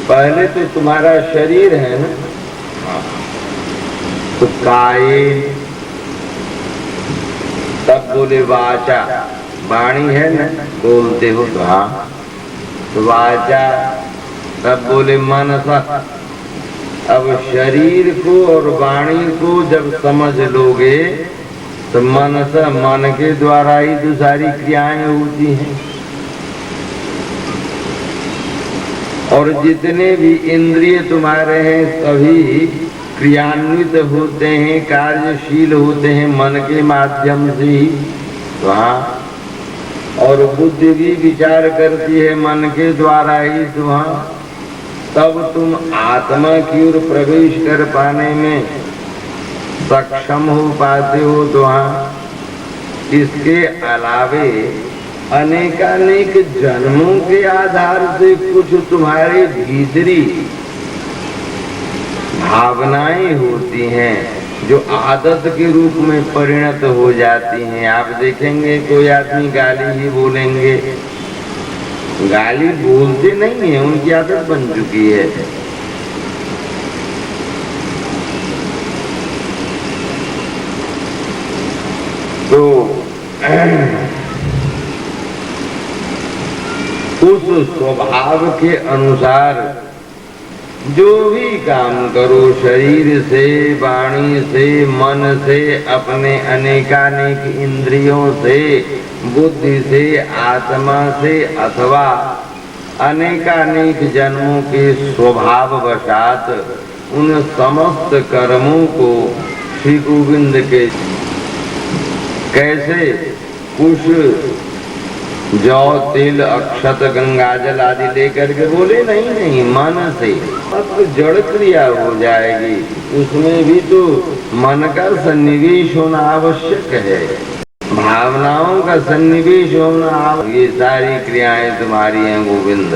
पहले तो तुम्हारा शरीर है ना, तो काये, तब बोले वाचा, वाणी है ना, बोलते हो तो हाँ, तो वाचा, तब बोले मनसा। अब शरीर को और वाणी को जब समझ लोगे तो मनसा, मन के द्वारा ही तो सारी क्रियाएं होती हैं। और जितने भी इंद्रिय तुम्हारे हैं सभी क्रियान्वित होते हैं, कार्यशील होते हैं मन के माध्यम से ही। वहाँ और बुद्धि भी विचार करती है मन के द्वारा ही। वहाँ तब तुम आत्मा की ओर प्रवेश कर पाने में सक्षम हो पाते हो। तो वहाँ इसके अलावे अनेकानेक जन्मों के आधार से कुछ तुम्हारे भीतरी भावनाएं होती हैं जो आदत के रूप में परिणत हो जाती हैं। आप देखेंगे कोई आदमी गाली ही बोलेंगे, गाली बोलते नहीं है, उनकी आदत बन चुकी है। तो उस स्वभाव के अनुसार जो भी काम करो, शरीर से, वाणी से, मन से, अपने अनेकानेक इंद्रियों से, बुद्धि से, आत्मा से, अथवा अनेकानेक जन्मों के स्वभाव वशात उन समस्त कर्मों को श्री गोविंद के कैसे कुछ जौ, तिल, अक्षत, गंगाजल आदि लेकर के बोले नहीं, मन से अब जड़ क्रिया हो जाएगी। उसमें भी तो मन का सन्निवेश होना आवश्यक है, भावनाओं का सन्निवेश होना। ये सारी क्रियाएं तुम्हारी हैं गोविंद।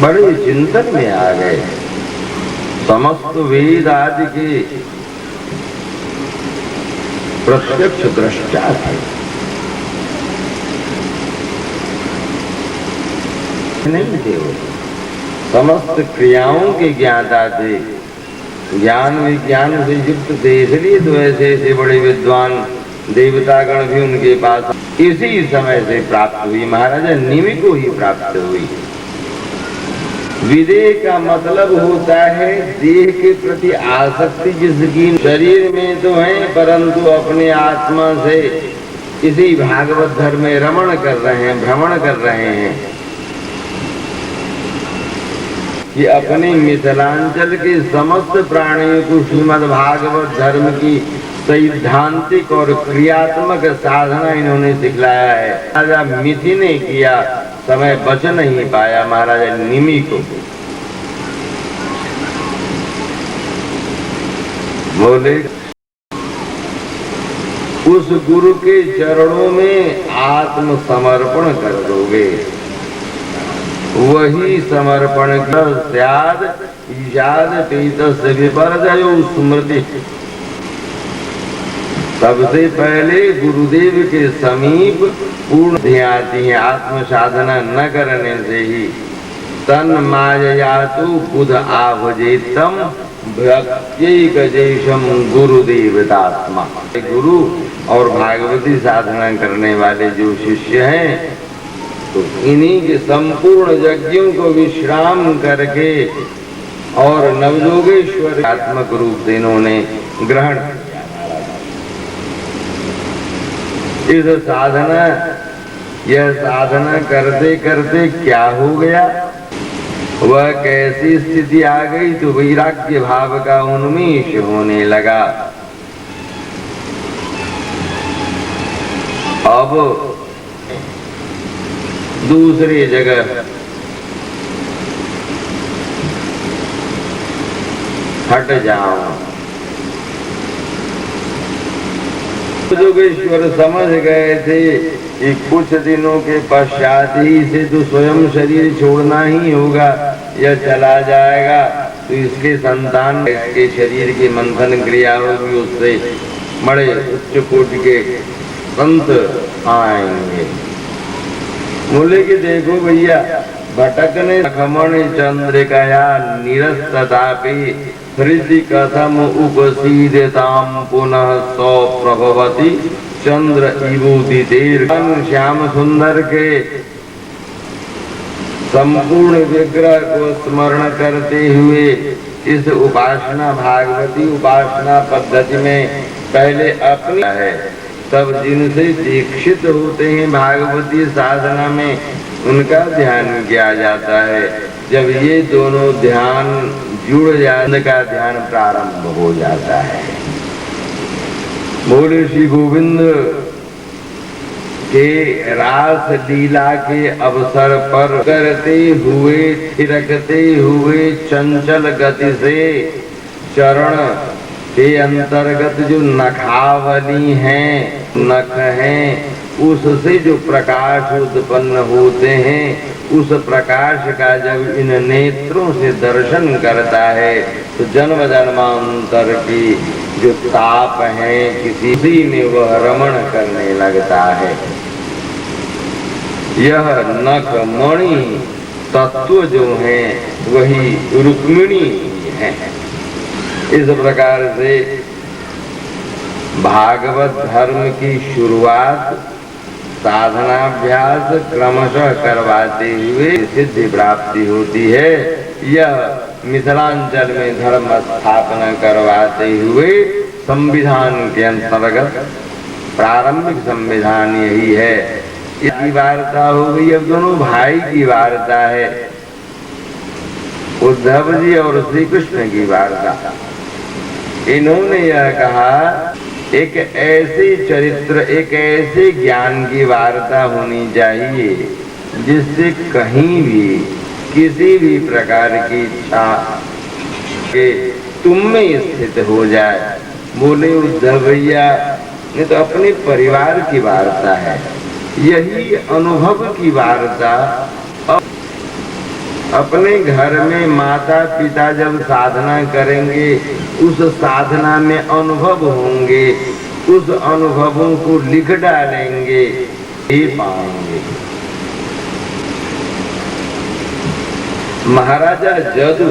बड़े चिंतन में आ गए। समस्त वेद आदि के प्रत्यक्ष दृष्टा थे, नहीं थे वो, समस्त क्रियाओं के ज्ञाता थे, ज्ञान विज्ञान से युक्त थे। इसलिए तो ऐसे बड़े विद्वान देवतागण भी उनके पास इसी समय से प्राप्त हुई। महाराजा निमि को ही प्राप्त हुई। विदेह का मतलब होता है देह के प्रति आसक्ति, जिसकी शरीर में तो है परंतु अपने आत्मा से इसी भागवत धर्म में रमण कर रहे हैं, भ्रमण कर रहे हैं। कि अपने मिथिलांचल के समस्त प्राणियों को श्रीमद् भागवत धर्म की सैद्धांतिक और क्रियात्मक साधना इन्होंने सिखलाया है। राजा मिथि ने किया, समय बच नहीं पाया महाराजा निमि को। बोले उस गुरु के चरणों में आत्म समर्पण कर दोगे, वही समर्पण स्याद ईशाद पीतस्य विपर्जयो स्मृति। सबसे पहले गुरुदेव के समीप पूर्ण ध्याति है। आत्म साधना न करने से ही तन माययातु बुध आवजेतम भक्त्यैक जैशम गुरुदेवतात्मा। गुरु और भागवती साधना करने वाले जो शिष्य हैं तो इन्हीं के संपूर्ण यज्ञों को विश्राम करके और नवयोगेश्वर आत्मक रूप से इन्होंने ग्रहण किया। इस साधना, यह साधना करते करते क्या हो गया, वह कैसी स्थिति आ गई, तो वैराग्य भाव का उन्मेष होने लगा। अब दूसरी जगह हट जाओ। योगेश्वर समझ गए थे कि कुछ दिनों के पश्चात ही इसे तो स्वयं शरीर छोड़ना ही होगा, यह चला जाएगा तो इसके संतान, इसके शरीर की मंथन क्रिया होगी, उससे बड़े उच्च कोटि के संत आएंगे। बोले कि देखो भैया, भटकने खमण चंद्रिकया निरस्ततापि हृदि कथम उपसीदताम पुनः सौ प्रभवती चंद्र इवोदितेर। श्याम सुंदर के संपूर्ण विग्रह को स्मरण करते हुए इस उपासना, भागवती उपासना पद्धति में पहले अपनी है, तब जिनसे दीक्षित होते हैं भागवती साधना में उनका ध्यान किया जाता है। जब ये दोनों ध्यान जुड़ जाए, उनका ध्यान प्रारंभ हो जाता है। बोले श्री गोविंद के रास लीला के अवसर पर करते हुए, थिरकते हुए चंचल गति से चरण के अंतर्गत जो नखावली हैं, नख हैं, उससे जो प्रकाश उत्पन्न होते हैं, उस प्रकाश का जब इन नेत्रों से दर्शन करता है तो जन्म जन्मांतर की जो ताप है किसी में वह रमण करने लगता है। यह नख मणि तत्व जो है वही रुक्मिणी है। इस प्रकार से भागवत धर्म की शुरुआत साधनाभ्यास क्रमशः करवाते हुए सिद्धि प्राप्ति होती है। यह मिथिलांचल में धर्म स्थापना करवाते हुए संविधान के अंतर्गत प्रारंभिक संविधान यही है। इसकी वार्ता हो गई। अब दोनों भाई की वार्ता है, उद्धव जी और श्री कृष्ण की वार्ता। इन्होंने यह कहा, एक ऐसे चरित्र, एक ऐसे ज्ञान की वार्ता होनी चाहिए जिससे कहीं भी किसी भी प्रकार की इच्छा के तुम में स्थित हो जाए। बोले उद्धव भैया, ये तो अपने परिवार की वार्ता है, यही अनुभव की वार्ता। अपने घर में माता पिता जब साधना करेंगे, उस साधना में अनुभव होंगे, उस अनुभवों को लिख डालेंगे, ये पाएंगे। महाराजा जदु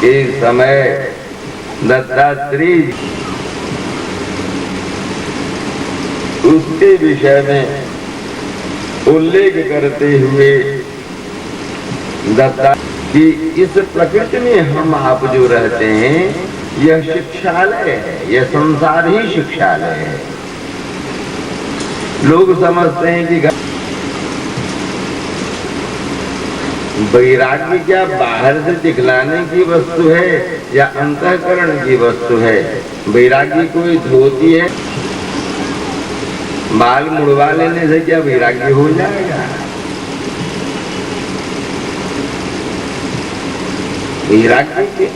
के समय दत्तात्रेय उसके विषय में उल्लेख करते हुए दत्ता कि इस प्रकृति में हम आप जो रहते हैं, यह शिक्षालय है, यह संसार ही शिक्षालय है। लोग समझते हैं कि वैराग्य क्या बाहर से दिखलाने की वस्तु है या अंतःकरण की वस्तु है। वैराग्य कोई धोती है, बाल मुड़वा लेने से क्या वैराग्य हो जाएगा? वैराग्य के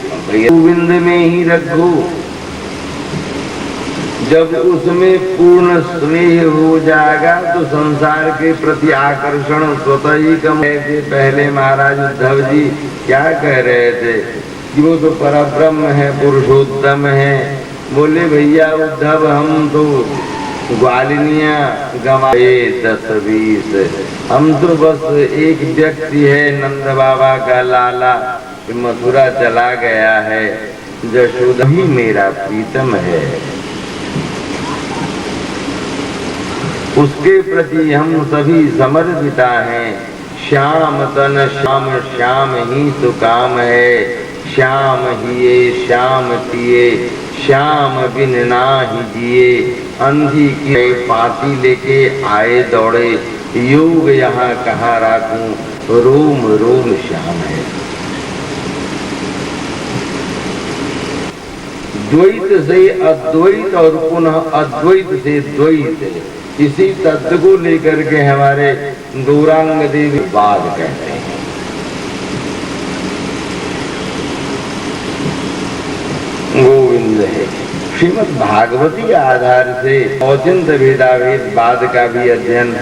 गोविंद में ही रखो। जब उसमें पूर्ण स्नेह हो जाएगा तो संसार के प्रति आकर्षण स्वतः ही कम। ऐसे पहले महाराज उद्धव जी क्या कह रहे थे कि वो तो परब्रह्म है, पुरुषोत्तम है। बोले भैया उद्धव, हम तो ग्वालिनिया गवाए 10-20, हम तो बस एक व्यक्ति है नंद बाबा का लाला, मथुरा चला गया है, यशोदा ही मेरा प्रीतम है, उसके प्रति हम सभी समर्पिता हैं। श्याम तन श्याम श्याम ही तो काम है, श्याम हिए श्याम तिए श्याम बिन ना ही जिए। अंधी की पाती लेके आए दौड़े, योग यहाँ कहाँ राखूं, रोम रोम श्याम है। द्वैत से अद्वैत और पुनः अद्वैत से द्वैत, इसी तत्व को लेकर के हमारे गौरांग देवी वाद कहते हैं। गोविंद है। श्रीमद् भागवती आधार से औचित्य भेदाभेद वाद का भी अध्ययन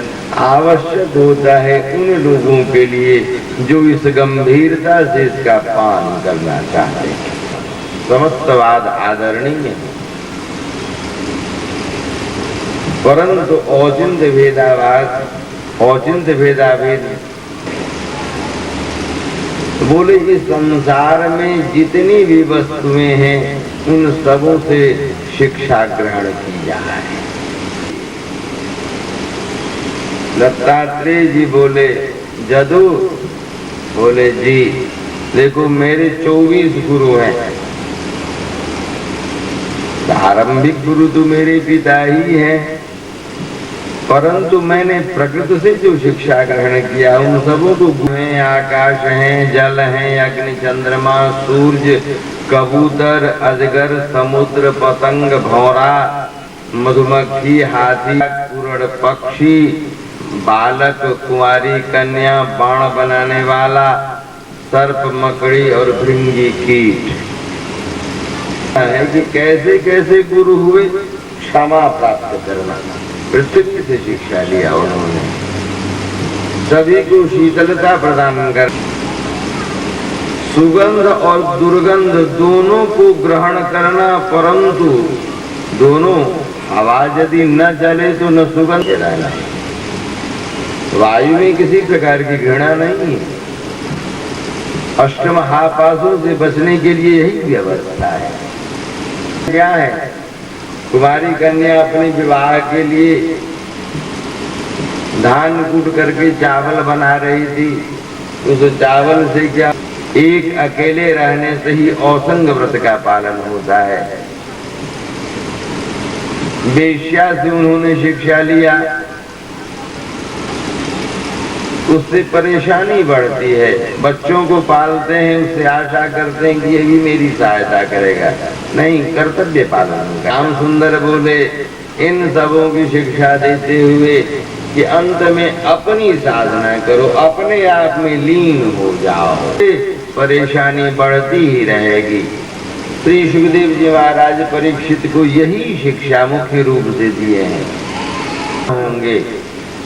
आवश्यक होता है उन लोगों के लिए जो इस गंभीरता से इसका पान करना चाहते हैं। समस्तवाद आदरणीय है। परंतु औचित्य भेदाभेद बोले कि संसार में जितनी भी वस्तुएं हैं उन सबों से शिक्षा ग्रहण की जाए। दत्तात्रेय जी बोले जदू, बोले जी देखो मेरे 24 गुरु हैं, प्रारंभिक गुरु तो मेरे पिता ही हैं, परंतु मैंने प्रकृति से जो शिक्षा ग्रहण किया उन सबों को हैं, आकाश हैं, जल हैं, अग्नि, चंद्रमा, सूर्य, कबूतर, अजगर, समुद्र, पतंग, भौरा, मधुमक्खी, हाथी, कुरड़ पक्षी, बालक, कुंवारी कन्या, बाण बनाने वाला, सर्प, मकड़ी और भृंगी कीट है कि कैसे कैसे गुरु हुए। क्षमा प्राप्त करना, पृथ्वी से शिक्षा लिया उन्होंने, सभी को शीतलता प्रदान कर, सुगंध और दुर्गंध दोनों को ग्रहण करना, परंतु दोनों हवा यदि न चले तो न सुगंध रहना। वायु में किसी प्रकार की घृणा नहीं है। अष्टमहापाशों से बचने के लिए यही व्यवस्था है। क्या है, कुमारी कन्या अपने विवाह के लिए धान कूट करके चावल बना रही थी, उस चावल से क्या एक अकेले रहने से ही औसंग व्रत का पालन होता है। वेश्या से उन्होंने शिक्षा लिया, उससे परेशानी बढ़ती है। बच्चों को पालते हैं, उससे आशा करते हैं कि ये भी मेरी सहायता करेगा, नहीं, कर्तव्य पालन। राम सुंदर बोले इन सबों की शिक्षा देते हुए कि अंत में अपनी साधना करो, अपने आप में लीन हो जाओ, परेशानी बढ़ती ही रहेगी। श्री सुखदेव जी महाराज परीक्षित को यही शिक्षा मुख्य रूप से दिए हैं। होंगे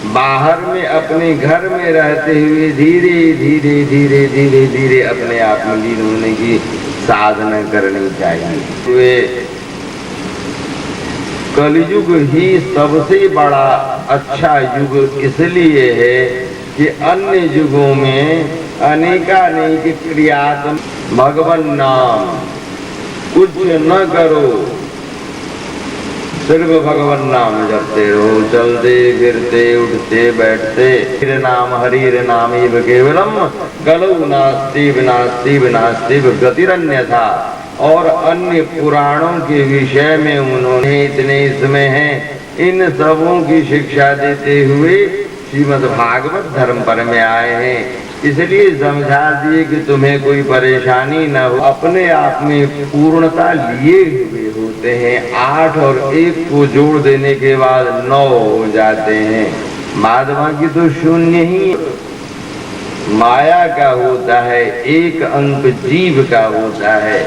बाहर में अपने घर में रहते हुए धीरे धीरे धीरे धीरे धीरे अपने आप में लीन होने की साधना करनी चाहिए। वे कलयुग ही सबसे बड़ा अच्छा युग इसलिए है कि अन्य युगों में अनेकानेक क्रियात्मक भगवान नाम कुछ न करो, सिर्फ भगवान नाम जपते रहो, चलते फिरते उठते बैठते, हरि नाम हरि नाम एव केवलम गलौ नास्ति विनास्ति विनास्ति गतिरन्यथा। और अन्य पुराणों के विषय में उन्होंने इतने इसमें हैं, इन सबों की शिक्षा देते हुए श्रीमद् भागवत धर्म पर में आए हैं। इसलिए समझा दिए कि तुम्हें कोई परेशानी न हो, अपने आप में पूर्णता लिए हुए होते हैं। 8 और 1 को जोड़ देने के बाद 9 हो जाते हैं, बाद बाकी तो शून्य ही माया का होता है, 1 अंक जीव का होता है,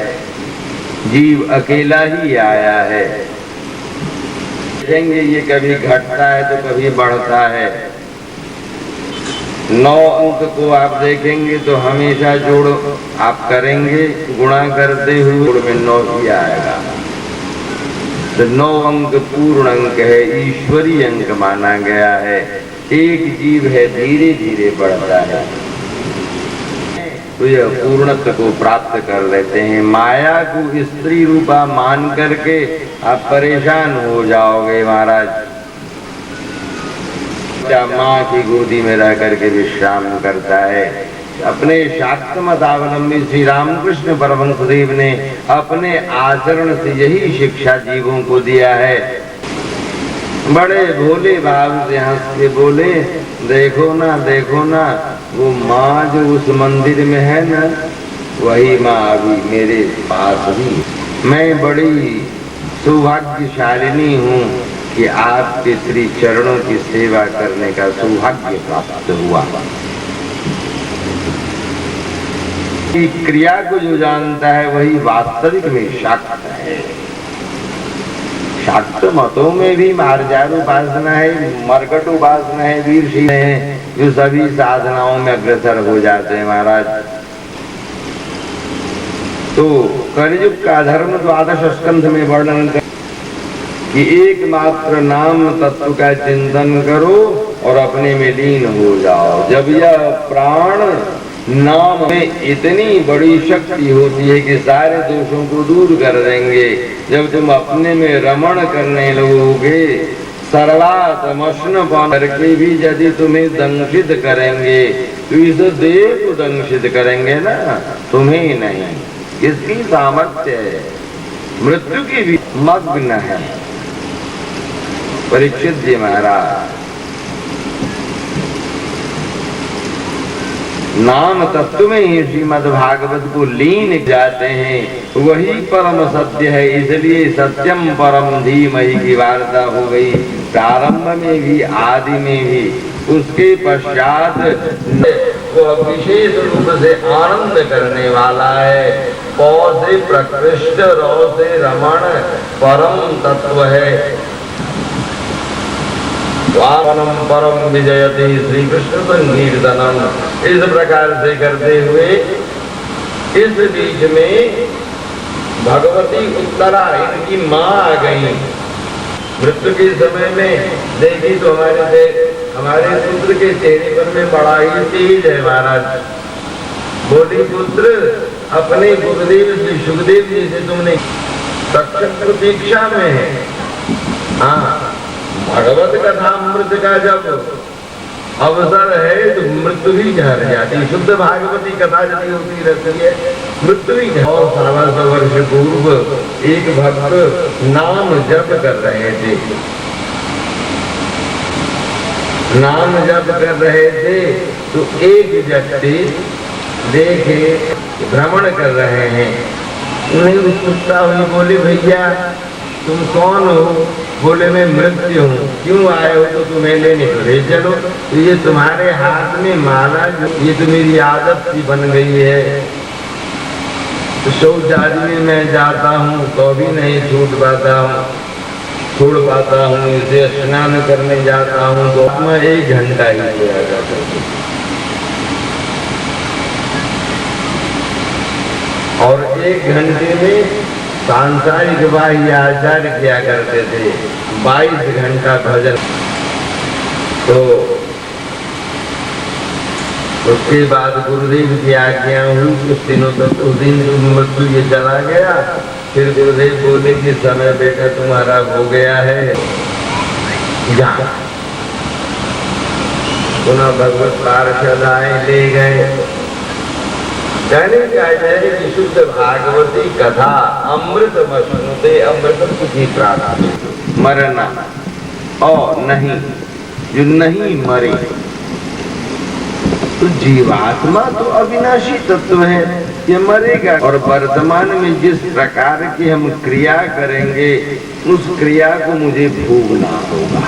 जीव अकेला ही आया है। देखेंगे ये कभी घटता है तो कभी बढ़ता है। 9 अंक को आप देखेंगे तो हमेशा जोड़ आप करेंगे, गुणा करते हुए जोड़ में 9 ही आएगा। तो 9 अंक पूर्ण अंक है, ईश्वरीय अंक माना गया है। एक जीव है, धीरे धीरे बढ़ता है तो यह पूर्णत्व को प्राप्त कर लेते हैं। माया को स्त्री रूपा मान करके आप परेशान हो जाओगे महाराज। माँ की गोदी में रह करके विश्राम करता है। अपने शाक्त मतावलंबी श्री रामकृष्ण परमहंस देव ने अपने आचरण से यही शिक्षा जीवों को दिया है। बड़े भोले भाव से हंस के बोले, देखो ना वो माँ जो उस मंदिर में है ना, वही माँ अभी मेरे पास भी। मैं बड़ी सौभाग्यशालिनी हूँ कि आपके श्री चरणों की सेवा करने का सौभाग्य प्राप्त हुआ। क्रिया को जो जानता है वही वास्तविक में शाक्त है। शाक्त मतों में भी मार्जार उपासना है, मरकट उपासना है, वीर है, जो सभी साधनाओं में अग्रसर हो जाते हैं महाराज। तो कलयुग का धर्म 12 स्कंध में वर्णन कर कि एकमात्र नाम तत्व का चिंतन करो और अपने में लीन हो जाओ। जब यह प्राण नाम में इतनी बड़ी शक्ति होती है कि सारे दोषों को दूर कर देंगे। जब तुम अपने में रमण करने लगोगे, सर्वात्मस्न करके भी यदि तुम्हें दंशित करेंगे तो इस देह को दंशित करेंगे ना, तुम्हें नहीं। इसकी सामर्थ्य है, मृत्यु की भी मग्न है। परीक्षित जी महाराज नाम तत्व में ही श्रीमद् भागवत को लीन जाते हैं, वही परम सत्य है। इसलिए सत्यम परम धीमहि की वार्ता हो गई, प्रारंभ में भी आदि में भी। उसके पश्चात वह विशेष रूप से आनंद करने वाला है। पौ से प्रकृष्ट, रौ से रमण परम तत्व है। वामनम परम विजयते श्री कृष्ण संकीर्तनम। इस प्रकार से करते हुए इस बीच में भगवती उत्तरा इनकी माँ आ गई। मृत्यु के समय में देखी तो हमारे पुत्र के चेहरे पर में बड़ा ही तेज है महाराज। बोली पुत्र अपने गुरुदेव श्री सुखदेव जी से तुमने तक्षक प्रतीक्षा में है। हाँ, भगवत कथा अमृत का जब अवसर है तो मृत्यु भी झर जाती। शुद्ध भागवती कथा यदि होती रहती है मृत्यु भी झर। और 700 वर्ष पूर्व एक भक्त नाम जप कर रहे थे, नाम जप कर रहे थे तो एक व्यक्ति देखे भ्रमण कर रहे हैं। उन्हें उत्सुकता हुई, बोले भैया तुम कौन हो? बोले मैं मृत्यु हूँ। क्यों आए हो? तो तुम्हें लेने को ले चलो। तो ये तुम्हारे हाथ में माला, ये तो मेरी आदत सी बन गई है। तो शौचालय में मैं जाता हूँ तो भी नहीं छोड़ पाता हूँ, इसे स्नान करने जाता हूँ तो मैं 1 घंटा ही किया जाता हूँ। और 1 घंटे में सांसारिक बाह्य आचार किया करते थे, 22 घंटा भजन। तो उसके बाद गुरुदेव की आज्ञा हुई, कुछ दिनों तक उस दिन मृत्यु ये चला गया। फिर गुरुदेव बोले कि समय बेटा तुम्हारा हो गया है, जा। पुनः भगवत पार्षद आए, ले गए। कहने का है कि शुद्ध भागवती कथा अमृत मश्नुते, अमृतम की प्राप्त। मरना और नहीं, जो नहीं मरे तो जीवात्मा तो अविनाशी तत्व है, ये मरेगा। और वर्तमान में जिस प्रकार की हम क्रिया करेंगे उस क्रिया को मुझे भोगना होगा।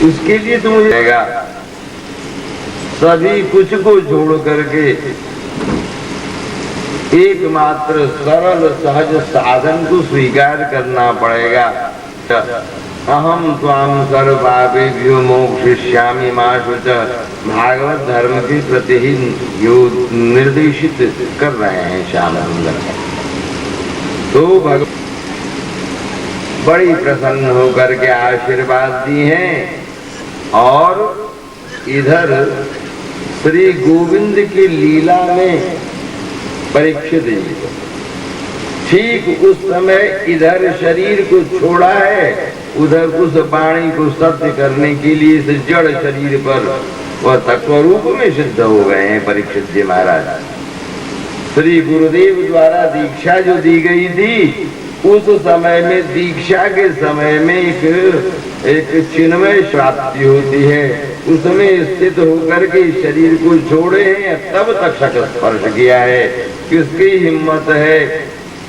उसके लिए तो मुझे सभी कुछ को छोड़ करके एकमात्र सरल सहज साधन को स्वीकार करना पड़ेगा। अहम त्वाम सर्वपापेभ्यो मोक्षयिष्यामि मा शुचः, भागवत धर्म के प्रति ही निर्देशित कर रहे हैं श्याम सुंदर। तो भगवान बड़ी प्रसन्न होकर के आशीर्वाद दिए हैं। और इधर श्री गोविंद की लीला में परीक्षित जी ठीक उस समय इधर शरीर को छोड़ा है, उधर उस वाणी को सत्य करने के लिए इस जड़ शरीर पर वह तत्व रूप में सिद्ध हो गए हैं परीक्षित जी महाराज। श्री गुरुदेव द्वारा दीक्षा जो दी गई थी उस समय में, दीक्षा के समय में एक चिन्मय प्राप्ति होती है। उसमें स्थित होकर के शरीर को छोड़े हैं, तब तक स्पर्श किया है। किसकी हिम्मत है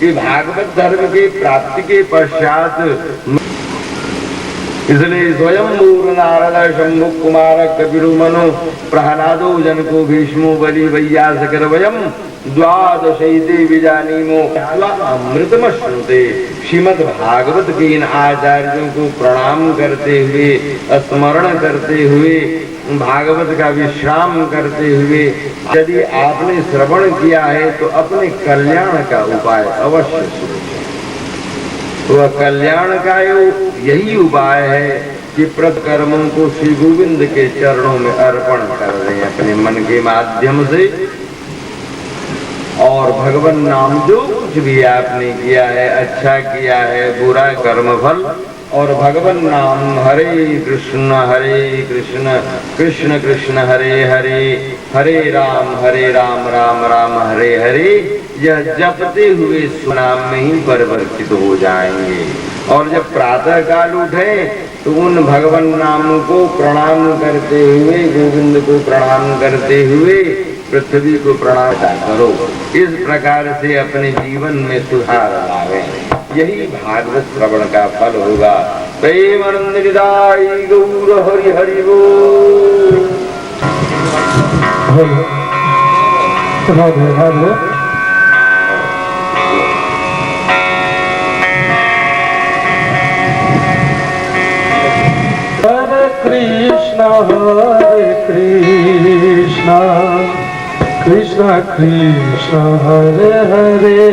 कि भागवत धर्म की प्राप्ति के पश्चात, इसलिए स्वयं नारद शंभु कुमार कपिलो मनो प्रहलादो जनको भीष्मो बलि वैयासकर वयम द्वादशैते विजानीमो अमृतमश्नुते। श्रीमद् भागवत के इन आचार्यों को प्रणाम करते हुए, स्मरण करते हुए, भागवत का विश्राम करते हुए यदि आपने श्रवण किया है तो अपने कल्याण का उपाय अवश्य सोचें। तो वह कल्याण का यही उपाय है कि प्रत कर्मों को श्री गोविंद के चरणों में अर्पण कर दें अपने मन के माध्यम से। और भगवान नाम जो कुछ भी आपने किया है, अच्छा किया है, बुरा कर्म फल, और भगवान नाम हरे कृष्ण कृष्ण कृष्ण हरे हरे, हरे राम राम राम हरे हरे, यह जपते हुए सुनाम में ही परिवर्तित हो जाएंगे। और जब प्रातः काल उठे तो उन भगवान नाम को प्रणाम करते हुए, गोविंद को प्रणाम करते हुए पृथ्वी को प्रणाम करो। इस प्रकार से अपने जीवन में सुधार लावे, यही भागवत श्रवण का फल होगा। प्रेमानंद हृदय गौर हरि हरि बोल। राधे राधे। हरे कृष्ण कृष्ण कृष्ण हरे हरे,